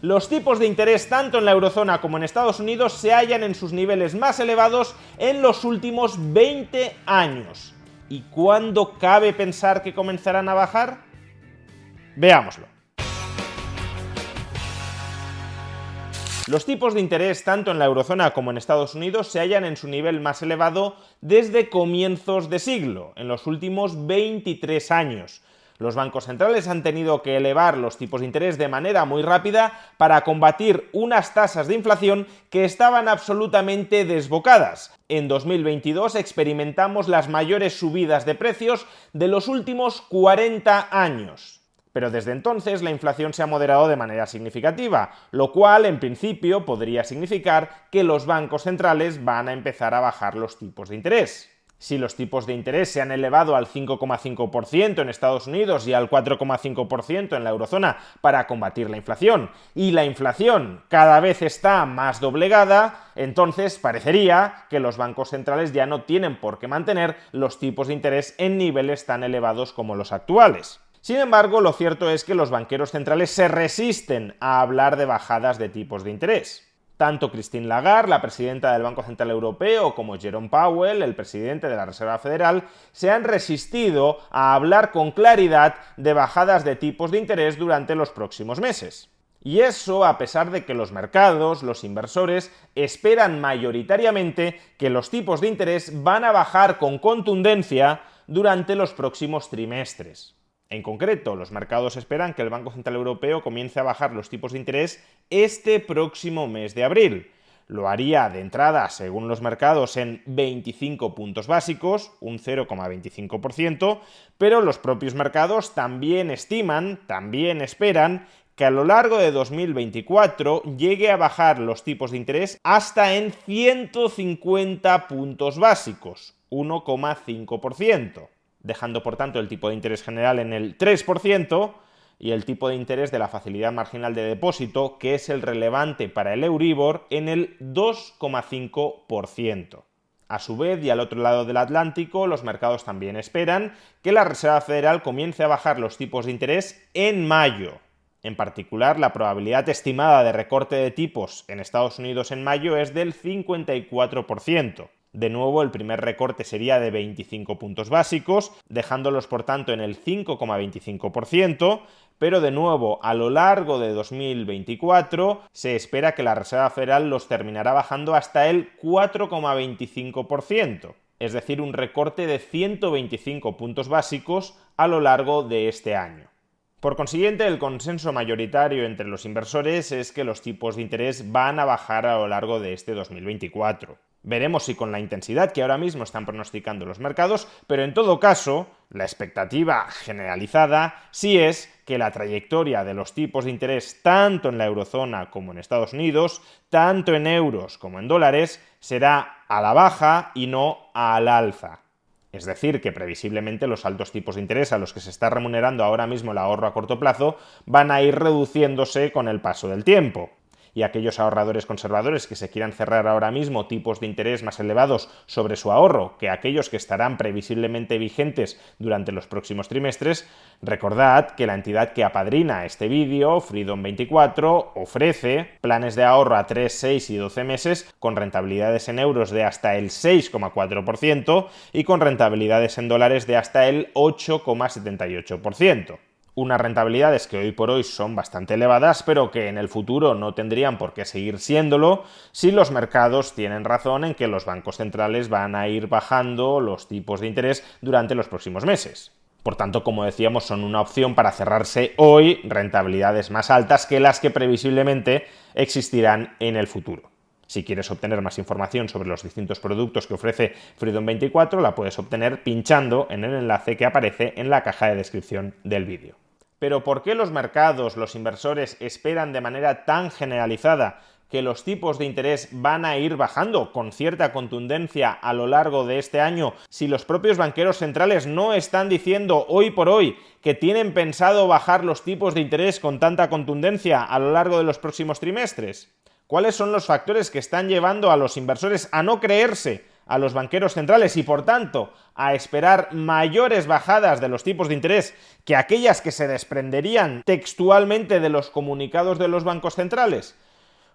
Los tipos de interés tanto en la eurozona como en Estados Unidos se hallan en sus niveles más elevados en los últimos 20 años. ¿Y cuándo cabe pensar que comenzarán a bajar? Veámoslo. Los tipos de interés tanto en la eurozona como en Estados Unidos se hallan en su nivel más elevado desde comienzos de siglo, en los últimos 23 años. Los bancos centrales han tenido que elevar los tipos de interés de manera muy rápida para combatir unas tasas de inflación que estaban absolutamente desbocadas. En 2022 experimentamos las mayores subidas de precios de los últimos 40 años. Pero desde entonces la inflación se ha moderado de manera significativa, lo cual en principio podría significar que los bancos centrales van a empezar a bajar los tipos de interés. Si los tipos de interés se han elevado al 5,5% en Estados Unidos y al 4,5% en la eurozona para combatir la inflación, y la inflación cada vez está más doblegada, entonces parecería que los bancos centrales ya no tienen por qué mantener los tipos de interés en niveles tan elevados como los actuales. Sin embargo, lo cierto es que los banqueros centrales se resisten a hablar de bajadas de tipos de interés. Tanto Christine Lagarde, la presidenta del Banco Central Europeo, como Jerome Powell, el presidente de la Reserva Federal, se han resistido a hablar con claridad de bajadas de tipos de interés durante los próximos meses. Y eso a pesar de que los mercados, los inversores, esperan mayoritariamente que los tipos de interés van a bajar con contundencia durante los próximos trimestres. En concreto, los mercados esperan que el Banco Central Europeo comience a bajar los tipos de interés este próximo mes de abril. Lo haría de entrada, según los mercados, en 25 puntos básicos, un 0,25%, pero los propios mercados también esperan que a lo largo de 2024 llegue a bajar los tipos de interés hasta en 150 puntos básicos, 1,5%. Dejando por tanto el tipo de interés general en el 3% y el tipo de interés de la facilidad marginal de depósito, que es el relevante para el Euribor, en el 2,5%. A su vez, y al otro lado del Atlántico, los mercados también esperan que la Reserva Federal comience a bajar los tipos de interés en mayo. En particular, la probabilidad estimada de recorte de tipos en Estados Unidos en mayo es del 54%. De nuevo, el primer recorte sería de 25 puntos básicos, dejándolos por tanto en el 5,25%, pero de nuevo, a lo largo de 2024 se espera que la Reserva Federal los terminará bajando hasta el 4,25%, es decir, un recorte de 125 puntos básicos a lo largo de este año. Por consiguiente, el consenso mayoritario entre los inversores es que los tipos de interés van a bajar a lo largo de este 2024. Veremos si con la intensidad que ahora mismo están pronosticando los mercados, pero en todo caso, la expectativa generalizada sí es que la trayectoria de los tipos de interés tanto en la eurozona como en Estados Unidos, tanto en euros como en dólares, será a la baja y no al alza. Es decir, que previsiblemente los altos tipos de interés a los que se está remunerando ahora mismo el ahorro a corto plazo van a ir reduciéndose con el paso del tiempo. Y aquellos ahorradores conservadores que se quieran cerrar ahora mismo tipos de interés más elevados sobre su ahorro que aquellos que estarán previsiblemente vigentes durante los próximos trimestres, recordad que la entidad que apadrina este vídeo, Freedom24, ofrece planes de ahorro a 3, 6 y 12 meses con rentabilidades en euros de hasta el 6,4% y con rentabilidades en dólares de hasta el 8,78%. Unas rentabilidades que hoy por hoy son bastante elevadas, pero que en el futuro no tendrían por qué seguir siéndolo si los mercados tienen razón en que los bancos centrales van a ir bajando los tipos de interés durante los próximos meses. Por tanto, como decíamos, son una opción para cerrarse hoy rentabilidades más altas que las que previsiblemente existirán en el futuro. Si quieres obtener más información sobre los distintos productos que ofrece Freedom24, la puedes obtener pinchando en el enlace que aparece en la caja de descripción del vídeo. Pero ¿por qué los mercados, los inversores, esperan de manera tan generalizada que los tipos de interés van a ir bajando con cierta contundencia a lo largo de este año si los propios banqueros centrales no están diciendo hoy por hoy que tienen pensado bajar los tipos de interés con tanta contundencia a lo largo de los próximos trimestres? ¿Cuáles son los factores que están llevando a los inversores a no creerse a los banqueros centrales y, por tanto, a esperar mayores bajadas de los tipos de interés que aquellas que se desprenderían textualmente de los comunicados de los bancos centrales?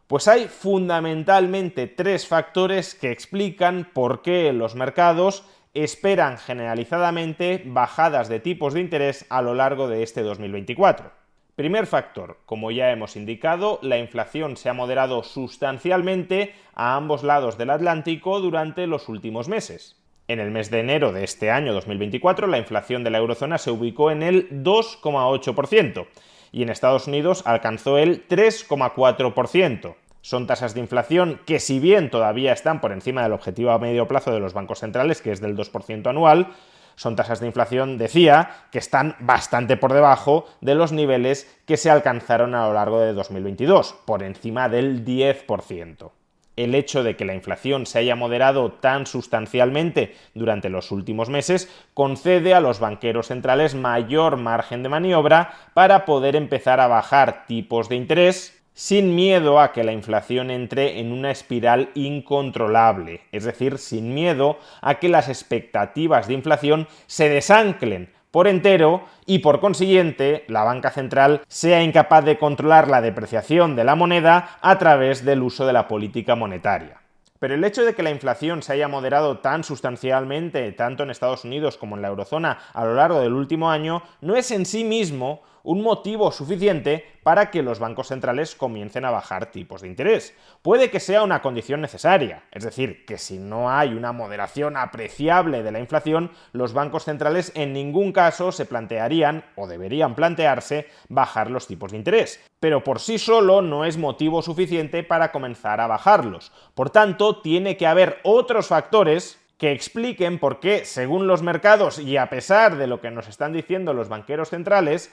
Pues hay fundamentalmente tres factores que explican por qué los mercados esperan generalizadamente bajadas de tipos de interés a lo largo de este 2024. Primer factor, como ya hemos indicado, la inflación se ha moderado sustancialmente a ambos lados del Atlántico durante los últimos meses. En el mes de enero de este año 2024, la inflación de la eurozona se ubicó en el 2,8% y en Estados Unidos alcanzó el 3,4%. Son tasas de inflación que, si bien todavía están por encima del objetivo a medio plazo de los bancos centrales, que es del 2% anual, son tasas de inflación, decía, que están bastante por debajo de los niveles que se alcanzaron a lo largo de 2022, por encima del 10%. El hecho de que la inflación se haya moderado tan sustancialmente durante los últimos meses concede a los banqueros centrales mayor margen de maniobra para poder empezar a bajar tipos de interés sin miedo a que la inflación entre en una espiral incontrolable, es decir, sin miedo a que las expectativas de inflación se desanclen por entero y, por consiguiente, la banca central sea incapaz de controlar la depreciación de la moneda a través del uso de la política monetaria. Pero el hecho de que la inflación se haya moderado tan sustancialmente, tanto en Estados Unidos como en la eurozona, a lo largo del último año, no es en sí mismo un motivo suficiente para que los bancos centrales comiencen a bajar tipos de interés. Puede que sea una condición necesaria, es decir, que si no hay una moderación apreciable de la inflación, los bancos centrales en ningún caso se plantearían, o deberían plantearse, bajar los tipos de interés. Pero por sí solo no es motivo suficiente para comenzar a bajarlos. Por tanto, tiene que haber otros factores que expliquen por qué, según los mercados y a pesar de lo que nos están diciendo los banqueros centrales,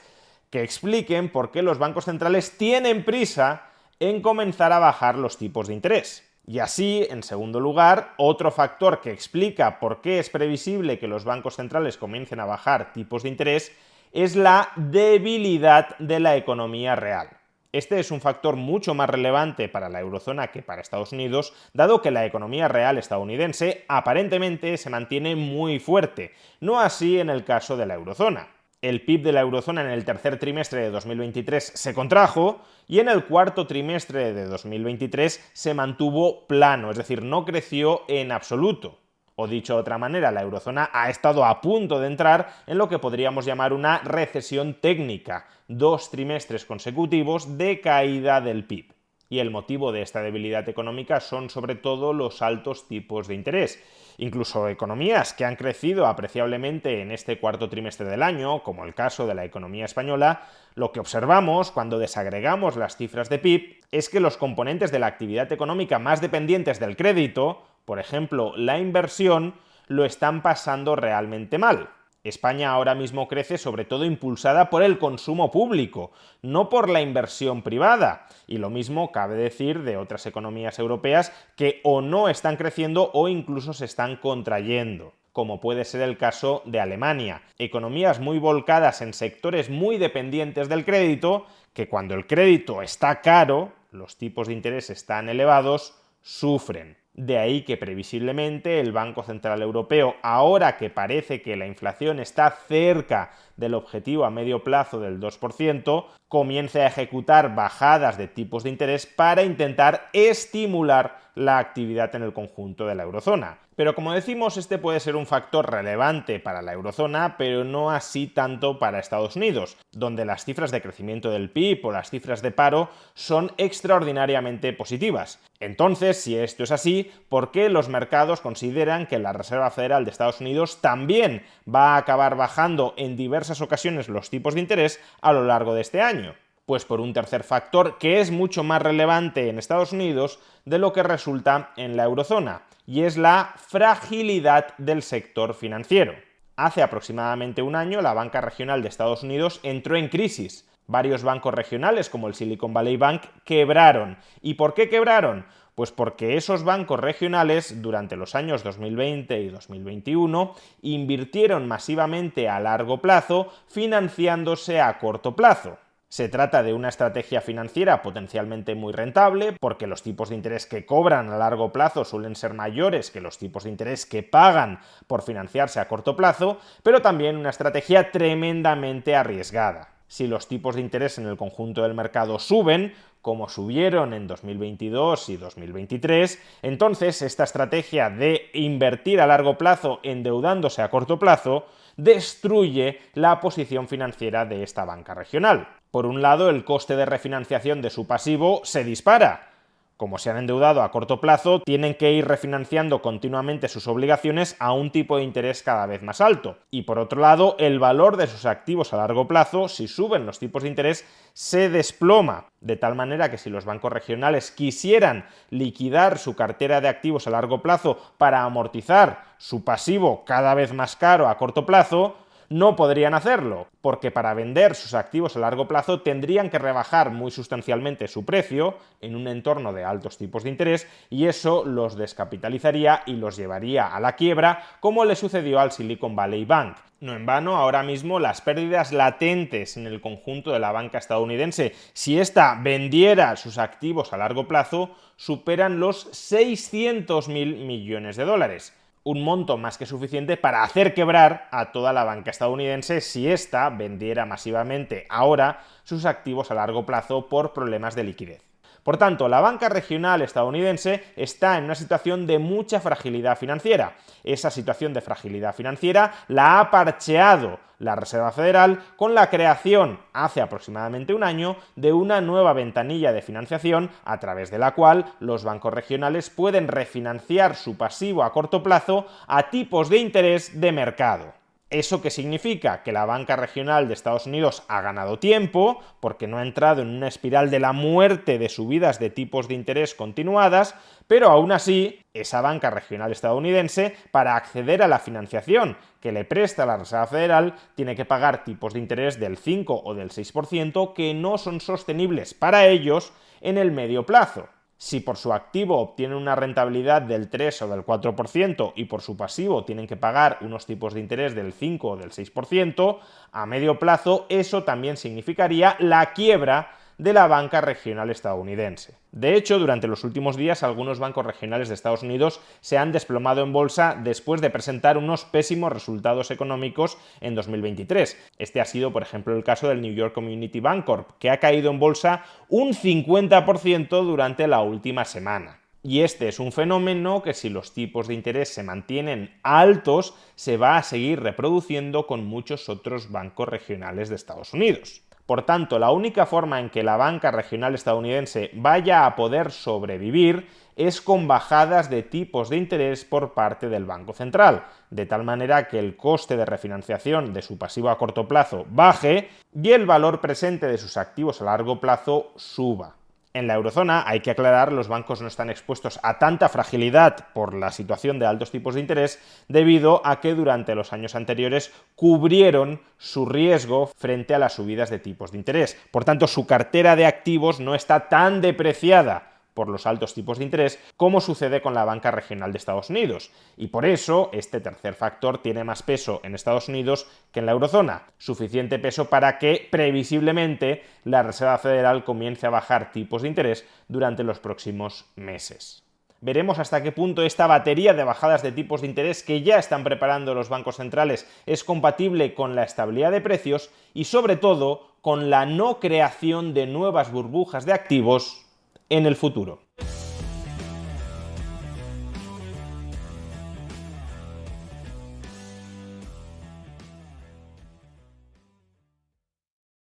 que expliquen por qué los bancos centrales tienen prisa en comenzar a bajar los tipos de interés. Y así, en segundo lugar, otro factor que explica por qué es previsible que los bancos centrales comiencen a bajar tipos de interés es la debilidad de la economía real. Este es un factor mucho más relevante para la eurozona que para Estados Unidos, dado que la economía real estadounidense aparentemente se mantiene muy fuerte, no así en el caso de la eurozona. El PIB de la eurozona en el tercer trimestre de 2023 se contrajo y en el cuarto trimestre de 2023 se mantuvo plano, es decir, no creció en absoluto. O dicho de otra manera, la eurozona ha estado a punto de entrar en lo que podríamos llamar una recesión técnica, 2 trimestres consecutivos de caída del PIB. Y el motivo de esta debilidad económica son sobre todo los altos tipos de interés. Incluso economías que han crecido apreciablemente en este cuarto trimestre del año, como el caso de la economía española, lo que observamos cuando desagregamos las cifras de PIB es que los componentes de la actividad económica más dependientes del crédito, por ejemplo, la inversión, lo están pasando realmente mal. España ahora mismo crece sobre todo impulsada por el consumo público, no por la inversión privada. Y lo mismo cabe decir de otras economías europeas que o no están creciendo o incluso se están contrayendo, como puede ser el caso de Alemania. Economías muy volcadas en sectores muy dependientes del crédito, que cuando el crédito está caro, los tipos de interés están elevados, sufren. De ahí que previsiblemente el Banco Central Europeo, ahora que parece que la inflación está cerca del objetivo a medio plazo del 2%, comience a ejecutar bajadas de tipos de interés para intentar estimular la actividad en el conjunto de la eurozona. Pero como decimos, este puede ser un factor relevante para la eurozona, pero no así tanto para Estados Unidos, donde las cifras de crecimiento del PIB o las cifras de paro son extraordinariamente positivas. Entonces, si esto es así, ¿por qué los mercados consideran que la Reserva Federal de Estados Unidos también va a acabar bajando en diversas ocasiones los tipos de interés a lo largo de este año? Pues por un tercer factor que es mucho más relevante en Estados Unidos de lo que resulta en la eurozona, y es la fragilidad del sector financiero. Hace aproximadamente un año, la banca regional de Estados Unidos entró en crisis. Varios bancos regionales, como el Silicon Valley Bank, quebraron. ¿Y por qué quebraron? Pues porque esos bancos regionales, durante los años 2020 y 2021, invirtieron masivamente a largo plazo, financiándose a corto plazo. Se trata de una estrategia financiera potencialmente muy rentable, porque los tipos de interés que cobran a largo plazo suelen ser mayores que los tipos de interés que pagan por financiarse a corto plazo, pero también una estrategia tremendamente arriesgada. Si los tipos de interés en el conjunto del mercado suben, como subieron en 2022 y 2023, entonces esta estrategia de invertir a largo plazo endeudándose a corto plazo destruye la posición financiera de esta banca regional. Por un lado, el coste de refinanciación de su pasivo se dispara. Como se han endeudado a corto plazo, tienen que ir refinanciando continuamente sus obligaciones a un tipo de interés cada vez más alto. Y por otro lado, el valor de sus activos a largo plazo, si suben los tipos de interés, se desploma. De tal manera que si los bancos regionales quisieran liquidar su cartera de activos a largo plazo para amortizar su pasivo cada vez más caro a corto plazo, no podrían hacerlo, porque para vender sus activos a largo plazo tendrían que rebajar muy sustancialmente su precio en un entorno de altos tipos de interés y eso los descapitalizaría y los llevaría a la quiebra, como le sucedió al Silicon Valley Bank. No en vano, ahora mismo las pérdidas latentes en el conjunto de la banca estadounidense, si ésta vendiera sus activos a largo plazo, superan los 600.000 millones de dólares. Un monto más que suficiente para hacer quebrar a toda la banca estadounidense si ésta vendiera masivamente ahora sus activos a largo plazo por problemas de liquidez. Por tanto, la banca regional estadounidense está en una situación de mucha fragilidad financiera. Esa situación de fragilidad financiera la ha parcheado la Reserva Federal con la creación, hace aproximadamente un año, de una nueva ventanilla de financiación a través de la cual los bancos regionales pueden refinanciar su pasivo a corto plazo a tipos de interés de mercado. ¿Eso qué significa? Que la banca regional de Estados Unidos ha ganado tiempo, porque no ha entrado en una espiral de la muerte de subidas de tipos de interés continuadas, pero aún así, esa banca regional estadounidense, para acceder a la financiación que le presta la Reserva Federal, tiene que pagar tipos de interés del 5 o del 6% que no son sostenibles para ellos en el medio plazo. Si por su activo obtienen una rentabilidad del 3 o del 4% y por su pasivo tienen que pagar unos tipos de interés del 5 o del 6%, a medio plazo eso también significaría la quiebra de la banca regional estadounidense. De hecho, durante los últimos días, algunos bancos regionales de Estados Unidos se han desplomado en bolsa después de presentar unos pésimos resultados económicos en 2023. Este ha sido, por ejemplo, el caso del New York Community Bancorp, que ha caído en bolsa un 50% durante la última semana. Y este es un fenómeno que, si los tipos de interés se mantienen altos, se va a seguir reproduciendo con muchos otros bancos regionales de Estados Unidos. Por tanto, la única forma en que la banca regional estadounidense vaya a poder sobrevivir es con bajadas de tipos de interés por parte del Banco Central, de tal manera que el coste de refinanciación de su pasivo a corto plazo baje y el valor presente de sus activos a largo plazo suba. En la eurozona, hay que aclarar, los bancos no están expuestos a tanta fragilidad por la situación de altos tipos de interés debido a que durante los años anteriores cubrieron su riesgo frente a las subidas de tipos de interés. Por tanto, su cartera de activos no está tan depreciada por los altos tipos de interés como sucede con la banca regional de Estados Unidos. Y por eso este tercer factor tiene más peso en Estados Unidos que en la eurozona. Suficiente peso para que previsiblemente la Reserva Federal comience a bajar tipos de interés durante los próximos meses. Veremos hasta qué punto esta batería de bajadas de tipos de interés que ya están preparando los bancos centrales es compatible con la estabilidad de precios y, sobre todo, con la no creación de nuevas burbujas de activos en el futuro.